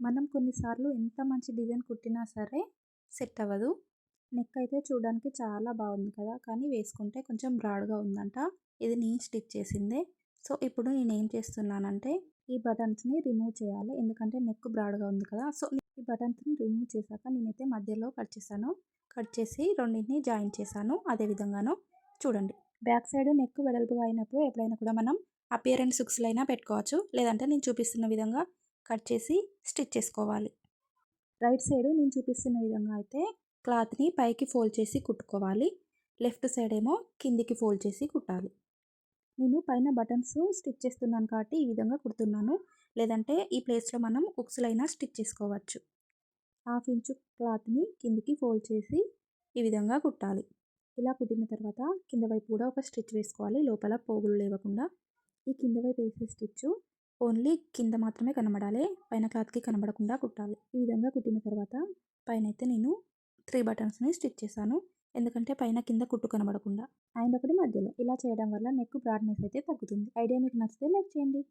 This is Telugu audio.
మనం కొన్నిసార్లు ఎంత మంచి డిజైన్ కుట్టినా సరే సెట్ అవ్వదు. నెక్ అయితే చూడడానికి చాలా బాగుంది కదా! కానీ వేసుకుంటే కొంచెం బ్రాడ్‌గా ఉందంట. ఇది నేను స్టిచ్ చేసిందే. సో, ఇప్పుడు నేనేం చేస్తున్నానంటే ఈ బటన్స్‌ని రిమూవ్ చేయాలి. ఎందుకంటే నెక్ బ్రాడ్‌గా ఉంది కదా! సో, ఈ బటన్స్‌ని రిమూవ్ చేశాక నేనైతే మధ్యలో కట్ చేశాను. కట్ చేసి రెండిటిని జాయిన్ చేశాను. అదే విధంగాను చూడండి. బ్యాక్ సైడ్ నెక్ వెడల్పుగా అయినప్పుడు ఎప్పుడైనా కూడా మనం అపియరెన్స్ హుక్స్‌లైనా పెట్టుకోవచ్చు. లేదంటే నేను చూపిస్తున్న విధంగా కట్ చేసి స్టిచ్ చేసుకోవాలి. రైట్ సైడ్ నేను చూపిస్తున్న విధంగా అయితే క్లాత్‌ని పైకి ఫోల్డ్ చేసి కుట్టుకోవాలి. లెఫ్ట్ సైడ్ ఏమో కిందికి ఫోల్డ్ చేసి కుట్టాలి. నేను పైన బటన్స్ స్టిచ్ చేస్తున్నాను కాబట్టి ఈ విధంగా కుడుతున్నాను. లేదంటే ఈ ప్లేస్‌లో మనం హుక్స్‌లైనా స్టిచ్ చేసుకోవచ్చు. హాఫ్ ఇంచు క్లాత్‌ని కిందికి ఫోల్డ్ చేసి ఈ విధంగా కుట్టాలి. ఇలా కుట్టిన తర్వాత కింద వైపు కూడా ఒక స్టిచ్ వేసుకోవాలి. లోపల పోగులు లేవకుండా. ఈ కింద వైపు వేసే స్టిచ్చు ఓన్లీ కింద మాత్రమే కనబడాలి. పైన క్లాత్‌కి కనబడకుండా కుట్టాలి. ఈ విధంగా కుట్టిన తర్వాత పైనైతే నేను 3 బటన్స్‌ని స్టిచ్ చేశాను. ఎందుకంటే పైన కింద కుట్టు కనబడకుండా. అండ్ ఒకటి మధ్యలో. ఇలా చేయడం వల్ల నెక్ బ్రాడ్‌నెస్ అయితే తగ్గుతుంది. ఐడియా మీకు నచ్చితే లైక్ చేయండి.